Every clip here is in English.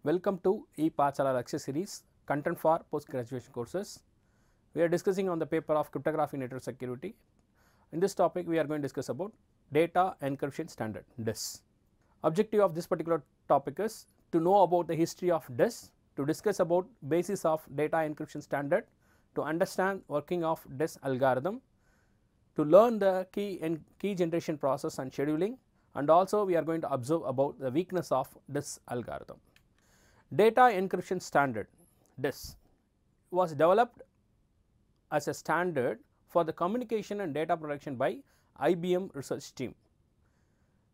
Welcome to ePathchala lecture series, content for post-graduation courses. We are discussing on the paper of Cryptography Network Security. In this topic, we are going to discuss about Data Encryption Standard (DES). Objective of this particular topic is to know about the history of DES, to discuss about basis of Data Encryption Standard, to understand working of DES algorithm, to learn the key generation process and scheduling, and also we are going to observe about the weakness of DES algorithm. Data Encryption Standard (DES) was developed as a standard for the communication and data protection by IBM research team.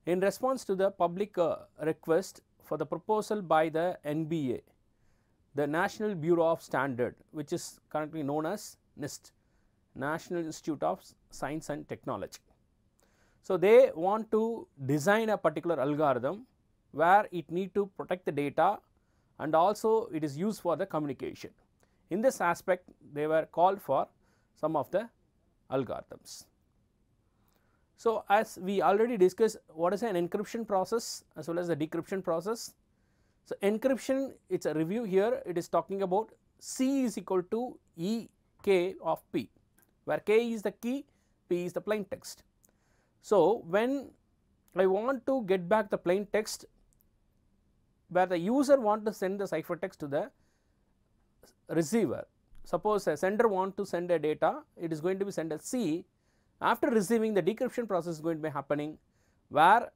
In response to the public request for the proposal by the NBA, the National Bureau of Standard, which is currently known as NIST, National Institute of Science and Technology. So, they want to design a particular algorithm where it need to protect the data and also it is used for the communication. In this aspect, they were called for some of the algorithms. So, as we already discussed, what is an encryption process as well as the decryption process. So, encryption, it is a review here, it is talking about C is equal to E K of P, where K is the key, P is the plain text. So, when I want to get back the plain text, where the user want to send the ciphertext to the receiver. Suppose a sender want to send a data, it is going to be sent as C. After receiving, the decryption process is going to be happening, where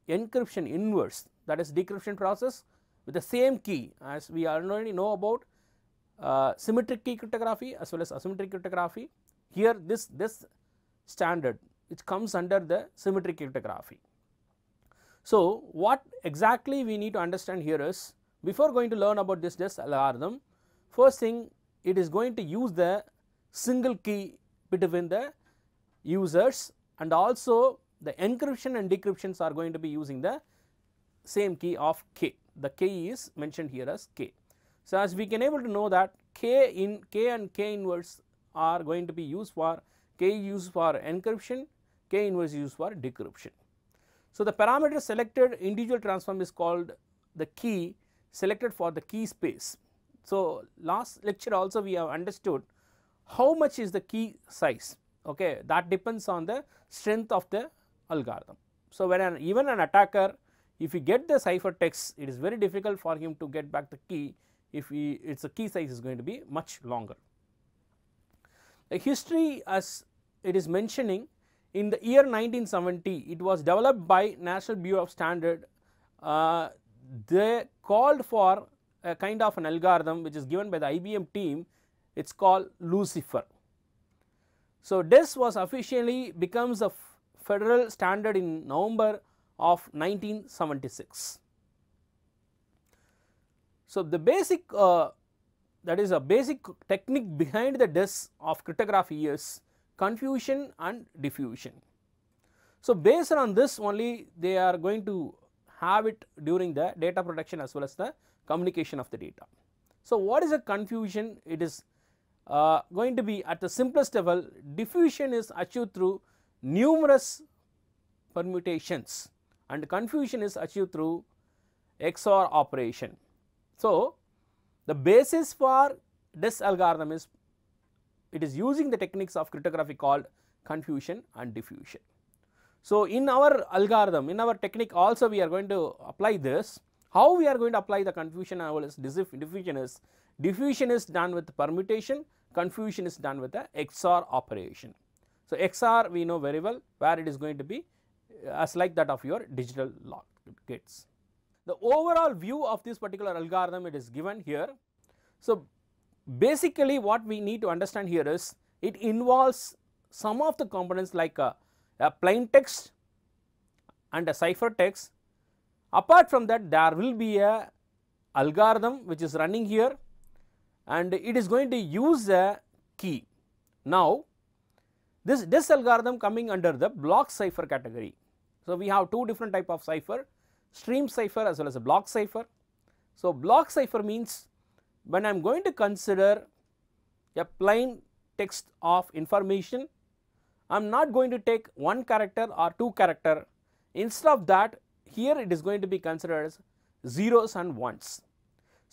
encryption inverse, that is decryption process with the same key, as we already know about symmetric key cryptography as well as asymmetric cryptography. Here this standard which comes under the symmetric cryptography. So, what exactly we need to understand here is, before going to learn about this DES algorithm, first thing, it is going to use the single key between the users, and also the encryption and decryptions are going to be using the same key of K. The K is mentioned here as K. So, as we can able to know that K and K inverse are going to be used for K used for encryption, K inverse used for decryption. So, the parameter selected individual transform is called the key selected for the key space. So, last lecture also we have understood how much is the key size, okay, that depends on the strength of the algorithm. So, when even an attacker, if he get the ciphertext, it is very difficult for him to get back the key if its key size is going to be much longer. The history, as it is mentioning, in the year 1970, it was developed by National Bureau of Standard. They called for a kind of an algorithm which is given by the IBM team, it is called Lucifer. So, DES was officially becomes a federal standard in November of 1976. So, the basic that is a basic technique behind the DES of cryptography is confusion and diffusion. So, based on this only they are going to have it during the data protection as well as the communication of the data. So, what is a confusion? It is going to be at the simplest level. Diffusion is achieved through numerous permutations and confusion is achieved through XOR operation. So, the basis for this algorithm is, it is using the techniques of cryptography called confusion and diffusion. So, in our algorithm, in our technique also we are going to apply this. How we are going to apply the confusion as well as diffusion is done with permutation, confusion is done with the XOR operation. So, XOR we know very well, where it is going to be as like that of your digital lock gates. The overall view of this particular algorithm, it is given here. So, basically what we need to understand here is, it involves some of the components like a plain text and a ciphertext. Apart from that, there will be a algorithm which is running here and it is going to use a key. Now, this algorithm coming under the block cipher category. So, we have two different type of cipher, stream cipher as well as a block cipher. So, block cipher means when I am going to consider a plain text of information, I am not going to take one character or two character. Instead of that, here it is going to be considered as zeros and ones.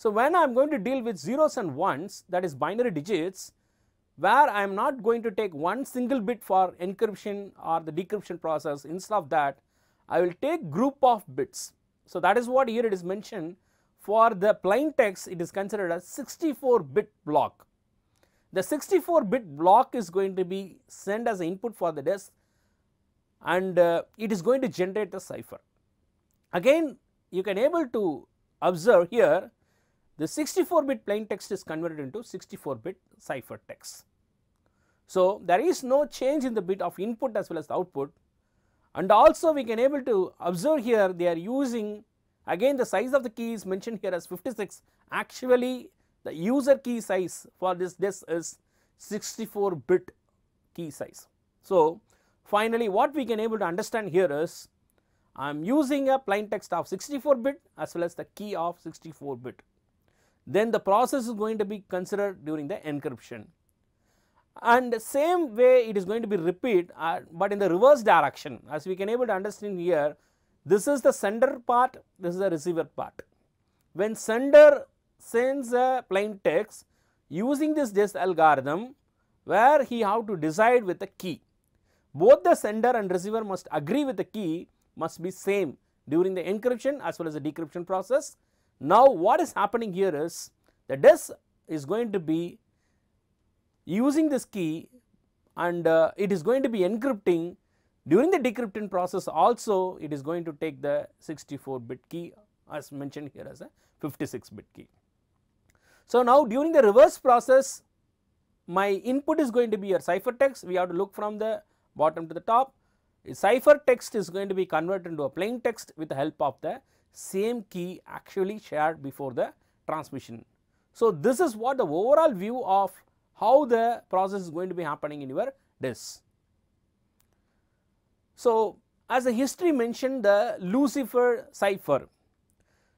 So, when I am going to deal with zeros and ones, that is binary digits, where I am not going to take one single bit for encryption or the decryption process, instead of that I will take group of bits. So, that is what here it is mentioned. For the plain text, it is considered as 64-bit block. The 64-bit block is going to be sent as an input for the disk, and it is going to generate the cipher. Again, you can able to observe here the 64-bit plain text is converted into 64-bit cipher text. So, there is no change in the bit of input as well as the output, and also we can able to observe here they are using, again the size of the key is mentioned here as 56. Actually, the user key size for this disk is 64-bit key size. So, finally, what we can able to understand here is I am using a plain text of 64-bit as well as the key of 64-bit. Then the process is going to be considered during the encryption, and the same way it is going to be repeat, but in the reverse direction. As we can able to understand here, this is the sender part, this is the receiver part. When sender sends a plain text using this disk algorithm, where he have to decide with the key, both the sender and receiver must agree with the key must be same during the encryption as well as the decryption process. Now, what is happening here is the disk is going to be using this key, and it is going to be encrypting. During the decryption process also it is going to take the 64-bit key as mentioned here as a 56-bit key. So, now during the reverse process, my input is going to be your cipher text. We have to look from the bottom to the top. Cipher text is going to be converted into a plain text with the help of the same key actually shared before the transmission. So, this is what the overall view of how the process is going to be happening in your disk. So, as the history mentioned, the Lucifer cipher.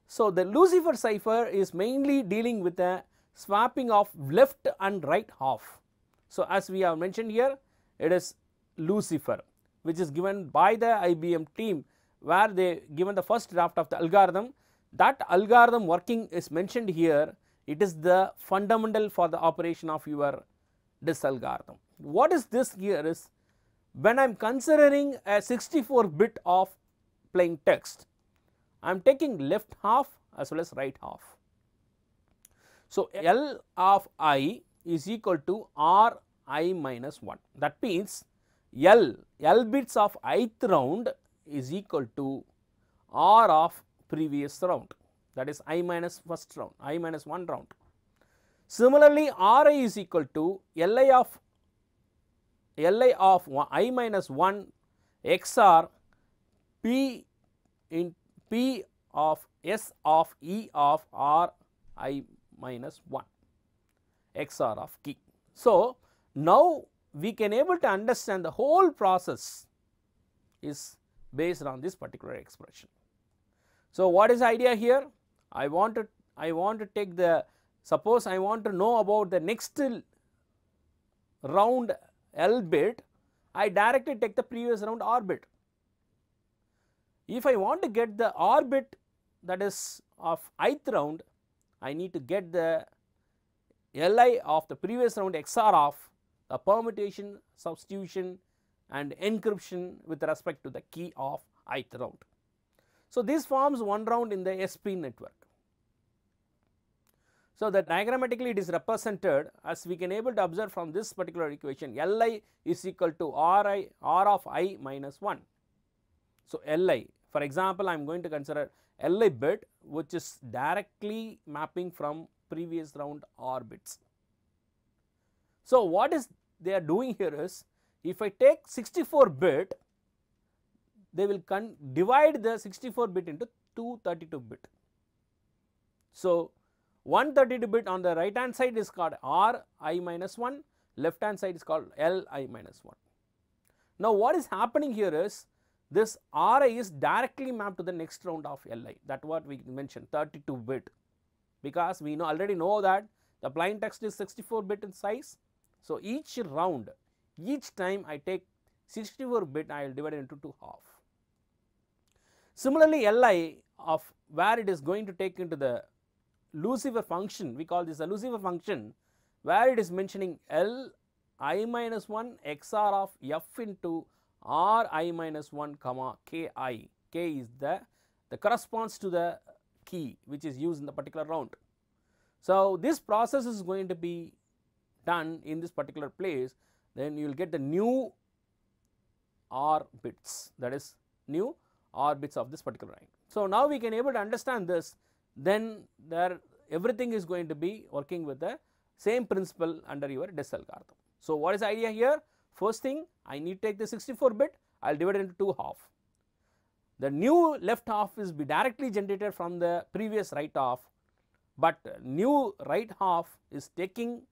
So, the Lucifer cipher is mainly dealing with the swapping of left and right half. So, as we have mentioned here, it is Lucifer, which is given by the IBM team, where they given the first draft of the algorithm. That algorithm working is mentioned here. It is the fundamental for the operation of your disk algorithm. What is this here is, when I am considering a 64-bit of plain text, I am taking left half as well as right half. So, L of I is equal to R I minus 1. That means L bits of ith round is equal to R of previous round, that is I minus first round, I minus 1 round. Similarly, Ri is equal to Li of I minus 1 XR P in P of S of E of R I minus 1 XR of key. So, now we can able to understand the whole process is based on this particular expression. So, what is the idea here? I want to take the, suppose I want to know about the next round L bit, I directly take the previous round R bit. If I want to get the R bit, that is of ith round, I need to get the Li of the previous round XR of the permutation, substitution and encryption with respect to the key of ith round. So, this forms one round in the SP network. So, that diagrammatically it is represented as we can able to observe from this particular equation, Li is equal to R of I minus 1. So, Li, for example, I am going to consider Li bit, which is directly mapping from previous round R bits. So, what is they are doing here is, if I take 64 bit, they will divide the 64 bit into 232 bit. So, 132 bit on the right hand side is called R I minus 1, left hand side is called L I minus 1. Now, what is happening here is, this Ri is directly mapped to the next round of Li, that is what we mentioned, 32 bit, because we already know that the plain text is 64 bit in size. So, each round, each time I take 64 bit, I will divide it into 2 half. Similarly, Li of where it is going to take into the Lucifer function, we call this a Lucifer function, where it is mentioning L I minus 1 XOR of F into R I minus 1 comma K I. K is the corresponds to the key which is used in the particular round. So, this process is going to be done in this particular place, then you will get the new R bits, that is new R bits of this particular rank. So, now we can able to understand this, then there everything is going to be working with the same principle under your DES algorithm. So, what is the idea here? First thing, I need to take the 64 bit, I will divide it into two half. The new left half is be directly generated from the previous right half, but new right half is taking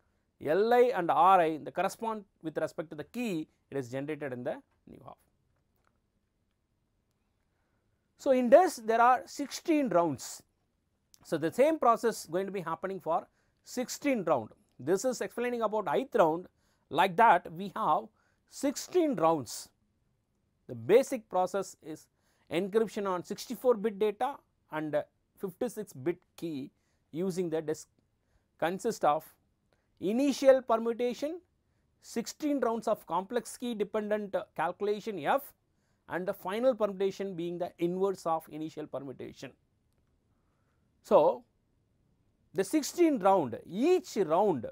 Li and Ri, the correspond with respect to the key, it is generated in the new half. So, in DES there are 16 rounds. So, the same process going to be happening for 16 round. This is explaining about ith round. Like that we have 16 rounds. The basic process is encryption on 64 bit data and 56 bit key using the DES consists of initial permutation, 16 rounds of complex key dependent calculation F, and the final permutation being the inverse of initial permutation. So, the 16 round, each round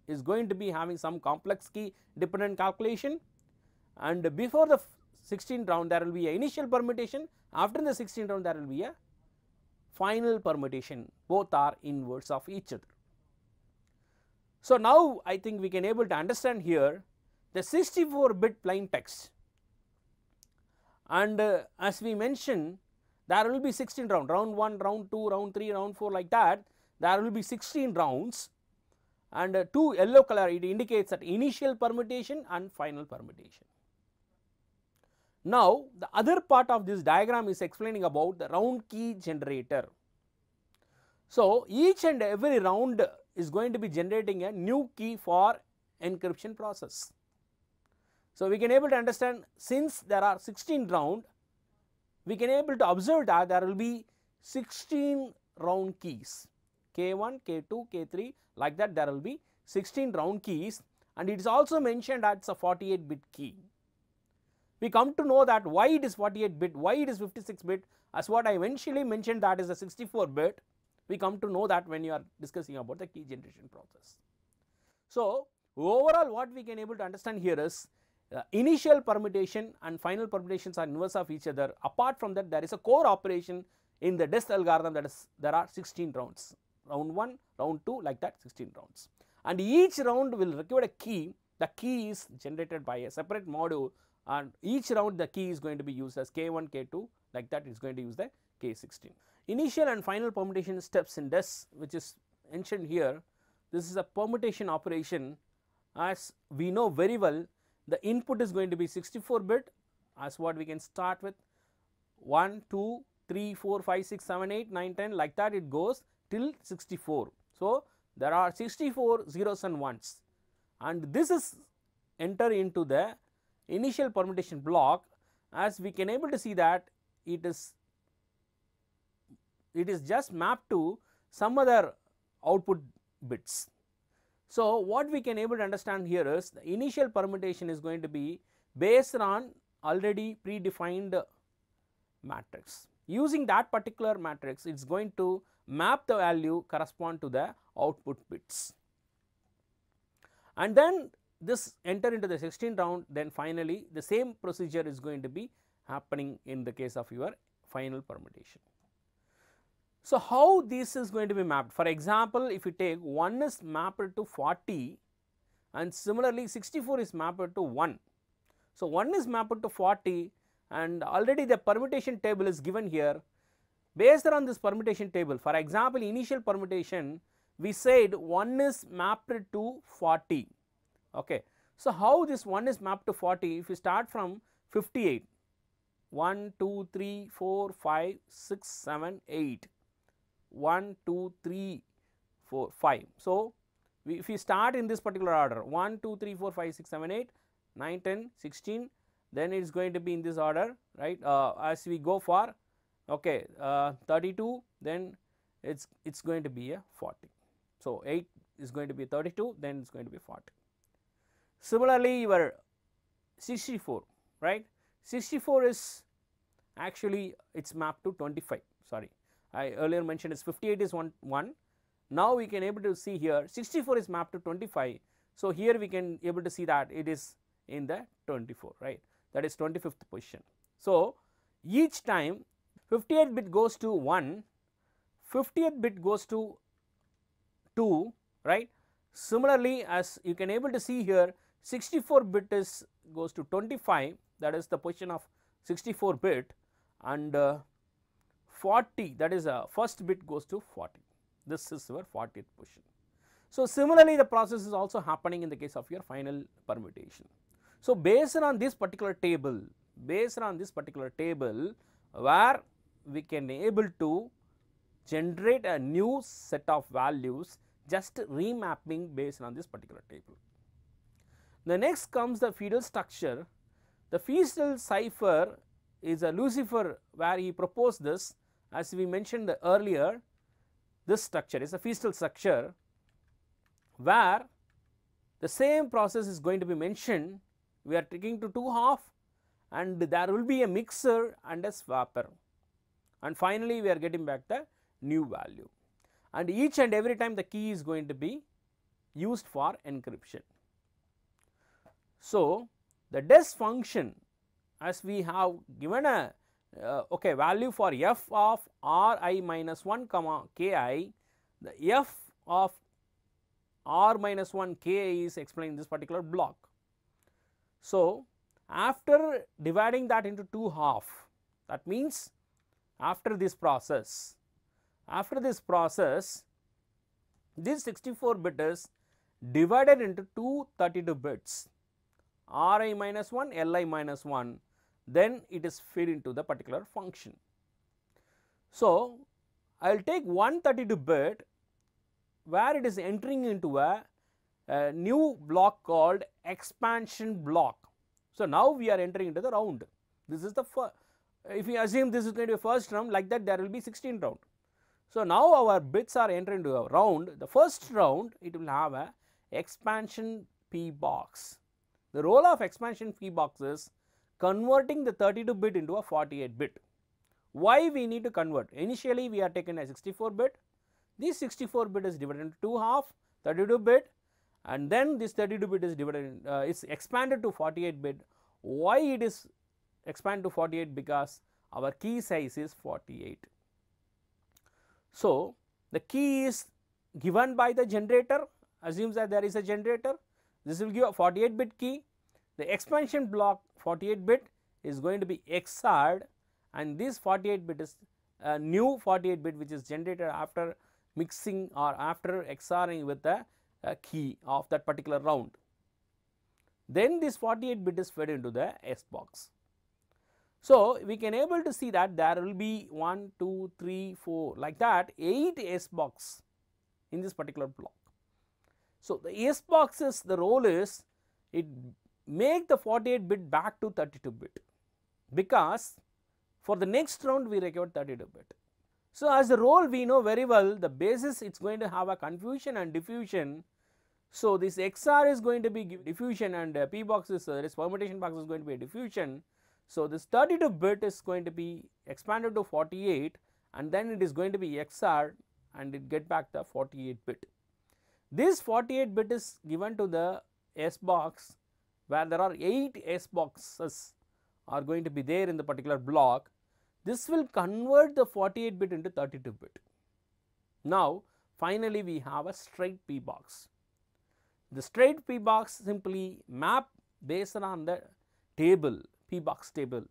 is going to be having some complex key dependent calculation, and before the 16 round there will be a initial permutation, after the 16 round there will be a final permutation, both are inverse of each other. So, now I think we can able to understand here the 64 bit plain text, and as we mentioned there will be 16 round, round 1, round 2, round 3, round 4, like that there will be 16 rounds, and two yellow color it indicates that initial permutation and final permutation. Now, the other part of this diagram is explaining about the round key generator. So, each and every round is going to be generating a new key for encryption process. So, we can able to understand, since there are 16 round, we can able to observe that there will be 16 round keys, K1, K2, K3, like that there will be 16 round keys, and it is also mentioned that it is a 48 bit key. We come to know that why it is 48 bit, why it is 56 bit, as what I eventually mentioned that is a 64 bit, we come to know that when you are discussing about the key generation process. So, overall what we can able to understand here is initial permutation and final permutations are inverse of each other. Apart from that, there is a core operation in the DES algorithm, that is there are 16 rounds, round 1, round 2, like that 16 rounds, and each round will require a key. The key is generated by a separate module, and each round the key is going to be used as K1, K2, like that it is going to use the K16. Initial and final permutation steps in DES, which is mentioned here, this is a permutation operation. As we know very well, the input is going to be 64 bit, as what we can start with 1, 2, 3, 4, 5, 6, 7, 8, 9, 10, like that it goes till 64. So, there are 64 zeros and ones, and this is enter into the initial permutation block. As we can able to see that it is just mapped to some other output bits. So, what we can able to understand here is the initial permutation is going to be based on already predefined matrix. Using that particular matrix, it is going to map the value correspond to the output bits, and then this enter into the 16 round, then finally the same procedure is going to be happening in the case of your final permutation. So, how this is going to be mapped? For example, if you take 1 is mapped to 40 and similarly 64 is mapped to 1. So, 1 is mapped to 40 and already the permutation table is given here. Based on this permutation table, for example, initial permutation we said 1 is mapped to 40. Okay. So, how this 1 is mapped to 40? If you start from 58, 1, 2, 3, 4, 5, 6, 7, 8, 1, 2, 3, 4, 5. So, if we start in this particular order 1, 2, 3, 4, 5, 6, 7, 8, 9, 10, 16, then it is going to be in this order, right, as we go for 32, then it's going to be a 40. So 8 is going to be 32, then it's going to be 40. Similarly, your 64, right? 64 is actually it's mapped to 25. Sorry, I earlier mentioned is 58 is 1. Now we can able to see here 64 is mapped to 25. So here we can able to see that it is in the 24, right? That is 25th position. So each time 58th bit goes to 1, 50th bit goes to 2, right? Similarly, as you can able to see here, 64 bit is goes to 25, that is the position of 64 bit, and 40, that is first bit goes to 40. This is your 40th position. So similarly, the process is also happening in the case of your final permutation. So based on this particular table, where we can able to generate a new set of values just remapping based on this particular table. The next comes the feudal structure. The feudal cipher is a Lucifer, where he proposed this, as we mentioned earlier. This structure is a feudal structure where the same process is going to be mentioned. We are taking to 2 half, and there will be a mixer and a swapper, and finally we are getting back the new value, and each and every time the key is going to be used for encryption. So the des function, as we have given a value for f of ri minus 1 comma ki, the f of r minus 1 ki is explained in this particular block. So after dividing that into 2 half, that means after this process, this 64 bit is divided into two 32 bits, ri minus 1, li minus 1, then it is fed into the particular function. So I will take 132 bit where it is entering into a new block called expansion block. So now we are entering into the round. This is the first, if we assume this is going to be first round, like that there will be 16 round. So now our bits are entering into a round. The first round it will have a expansion P box. The role of expansion P box is converting the 32 bit into a 48 bit. Why we need to convert? Initially we are taken a 64 bit. This 64 bit is divided into 2 half, 32 bit, and then this 32 bit is divided is expanded to 48 bit. Why it is expanded to 48? Because our key size is 48. So the key is given by the generator. Assumes that there is a generator. This will give a 48 bit key. The expansion block 48 bit is going to be XORed, and this 48 bit is a new 48 bit which is generated after mixing or after XORing with the key of that particular round. Then this 48 bit is fed into the S box. So we can able to see that there will be 1, 2, 3, 4 like that 8 S box in this particular block. So the S boxes, the role is it make the 48 bit back to 32 bit, because for the next round we require 32 bit. So as the role we know very well, the basis it's going to have a confusion and diffusion. So this XR is going to be diffusion, and P box is this permutation box is going to be a diffusion. So this 32 bit is going to be expanded to 48, and then it is going to be XR and it get back the 48 bit. This 48 bit is given to the S box, where there are 8 S boxes are going to be there in the particular block. This will convert the 48 bit into 32 bit. Now finally we have a straight P box. The straight P box simply map based on the table, P box table.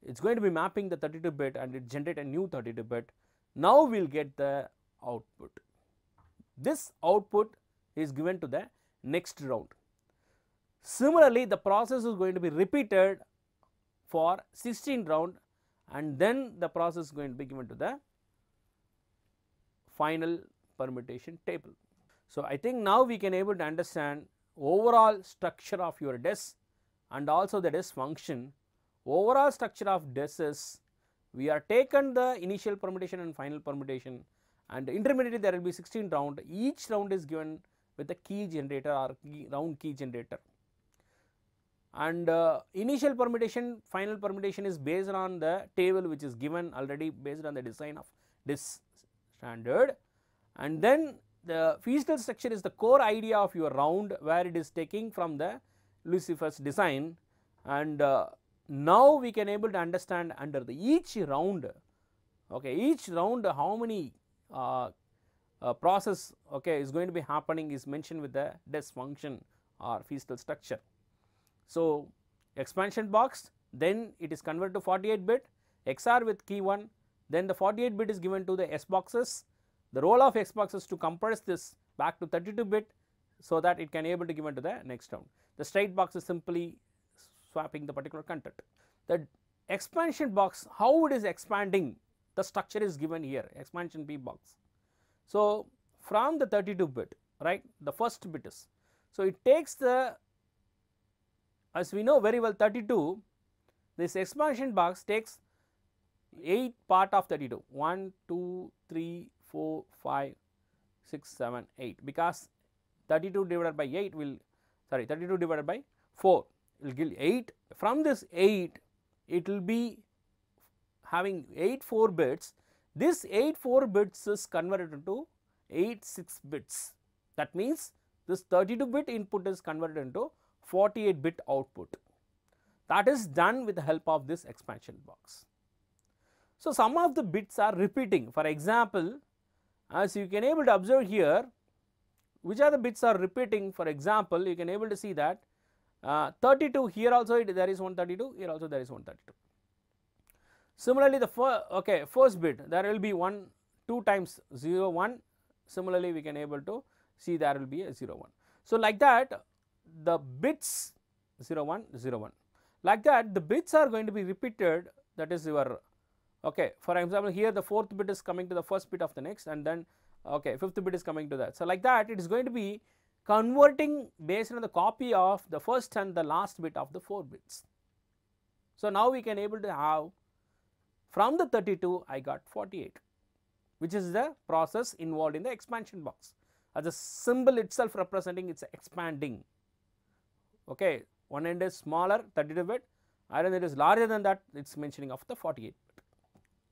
It is going to be mapping the 32 bit and it generate a new 32 bit. Now we will get the output. This output is given to the next round. Similarly, the process is going to be repeated for 16 round, and then the process is going to be given to the final permutation table. So I think now we can able to understand overall structure of your DES and also the DES function. Overall structure of DES is we are taken the initial permutation and final permutation, and intermediately there will be 16 round. Each round is given with a key generator or round key generator, and initial permutation, final permutation is based on the table which is given already based on the design of this standard, and then the feasible structure is the core idea of your round, where it is taking from the Lucifer's design, and now we can able to understand under the each round, okay, each round how many process, okay, is going to be happening is mentioned with the des function or feasible structure. So, expansion box, then it is converted to 48 bit XR with key 1, then the 48 bit is given to the S boxes. The role of X boxes to compress this back to 32 bit, so that it can able to given to the next round. The straight box is simply swapping the particular content. The expansion box, how it is expanding, the structure is given here, expansion B box. So, from the 32 bit, right, the first bit is, so it takes the, as we know very well, 32, this expansion box takes 8 part of 32, 1, 2, 3, 4, 5, 6, 7, 8, because 32 divided by 8 will, sorry, 32 divided by 4 will give 8. From this 8, it will be having 8 4 bits. This 8 4 bits is converted into 8 6 bits. That means this 32 bit input is converted into 48 bit output. That is done with the help of this expansion box. So, some of the bits are repeating. For example, as you can able to observe here, which are the bits are repeating. For example, you can able to see that 32, here also there is 132, here also there is 132. Similarly, the first bit, there will be 1 2 times 0 1. Similarly, we can able to see there will be a 0 1. So, like that the bits 0 1 0 1, like that the bits are going to be repeated, that is your, okay, for example, here the 4th bit is coming to the first bit of the next, and then, okay, 5th bit is coming to that. So, like that it is going to be converting based on the copy of the first and the last bit of the 4 bits. So, now we can able to have from the 32 I got 48, which is the process involved in the expansion box, as the symbol itself representing it is expanding. Okay, one end is smaller 32 bit, and it is larger than that, it is mentioning of the 48 bit.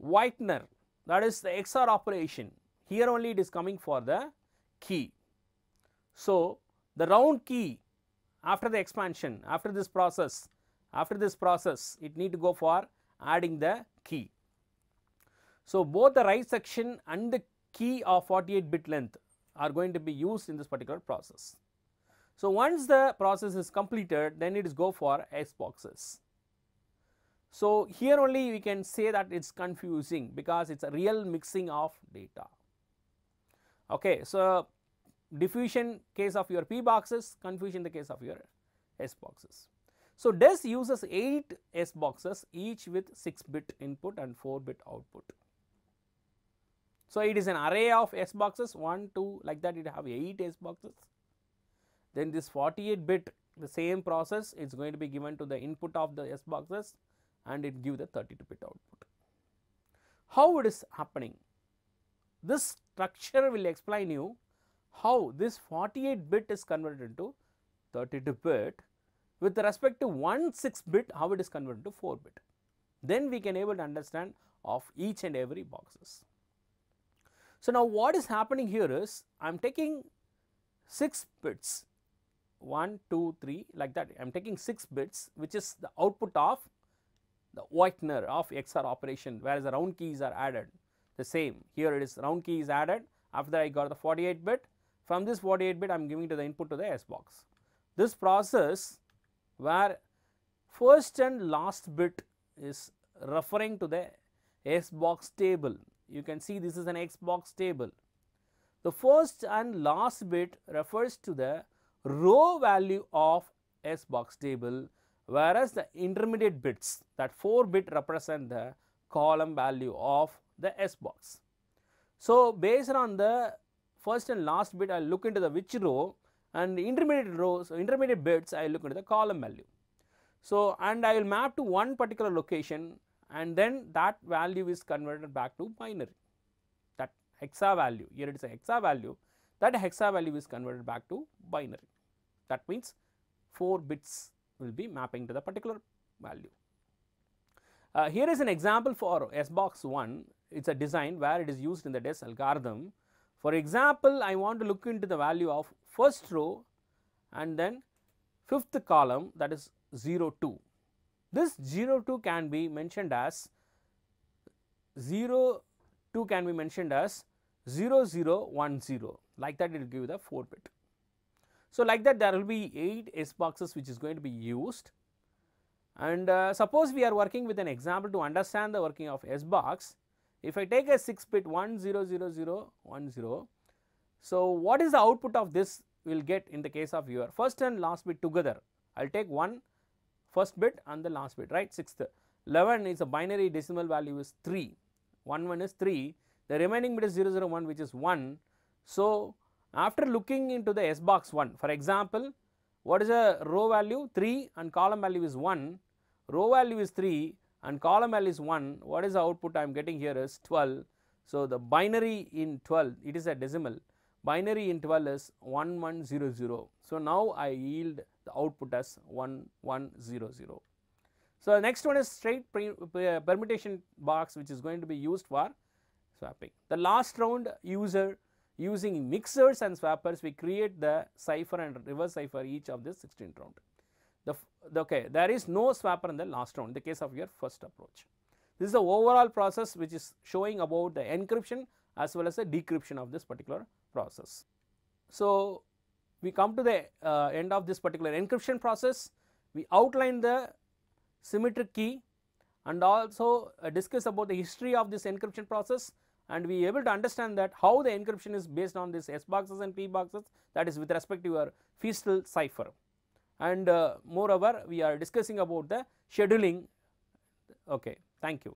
Whitener, that is the XOR operation, here only it is coming for the key. So, the round key after the expansion, after this process it need to go for adding the key. So, both the write section and the key of 48 bit length are going to be used in this particular process. So, once the process is completed, then it is go for S boxes. So, here only we can say that it is confusing, because it is a real mixing of data. Okay, so, diffusion case of your P boxes, confusion the case of your S boxes. So, DES uses 8 S boxes, each with 6 bit input and 4 bit output. So, it is an array of S boxes 1 2, like that it have 8 S boxes. Then this 48 bit, the same process is going to be given to the input of the S boxes, and it give the 32 bit output. How it is happening? This structure will explain you how this 48 bit is converted into 32 bit, with respect to 1 6 bit how it is converted to 4 bit. Then we can able to understand of each and every boxes. So, now what is happening here is I am taking 6 bits 1 2 3, like that I am taking 6 bits, which is the output of the Whitener of XOR operation, whereas the round keys are added. The same here, it is round key is added, after that I got the 48 bit, from this 48 bit I am giving to the input to the S box. This process where first and last bit is referring to the S box table. You can see this is an X box table. The first and last bit refers to the row value of S box table, whereas the intermediate bits, that 4 bit represent the column value of the S box. So, based on the first and last bit I will look into the which row, and intermediate rows, intermediate bits I will look into the column value. So, and I will map to one particular location, and then that value is converted back to binary. That hexa value, here it is a hexa value, that hexa value is converted back to binary. That means 4 bits will be mapping to the particular value. Here is an example for SBox 1, it is a design where it is used in the DES algorithm. For example, I want to look into the value of first row and then fifth column, that is 0 2. This 0 2 can be mentioned as 0 2 can be mentioned as 0 0 1 0, like that it will give the 4 bit. So, like that there will be 8 S boxes which is going to be used, and suppose we are working with an example to understand the working of S box. If I take a 6 bit 1 0 0 0 1 0, so what is the output of this we will get in the case of your first and last bit together. I will take one first bit and the last bit, right, 6th. 11 is a binary decimal value is 3, 1 1 is 3, the remaining bit is 0 0 1 which is 1. So, after looking into the S box 1, for example, what is a row value 3 and column value is 1, row value is 3 and column value is 1, what is the output I am getting here is 12. So, the binary in 12, it is a decimal, binary in 12 is 1 1 0 0. So, now I yield the output as 1 1 0 0. So, the next one is straight permutation box which is going to be used for swapping. The last round using mixers and swappers, we create the cipher and reverse cipher each of this 16th round. Okay, there is no swapper in the last round in the case of your first approach. This is the overall process which is showing about the encryption as well as the decryption of this particular process. So, we come to the end of this particular encryption process. We outline the symmetric key and also discuss about the history of this encryption process, and we are able to understand that how the encryption is based on this S boxes and P boxes, that is with respect to your Feastel cipher. And moreover, we are discussing about the scheduling. Okay, thank you.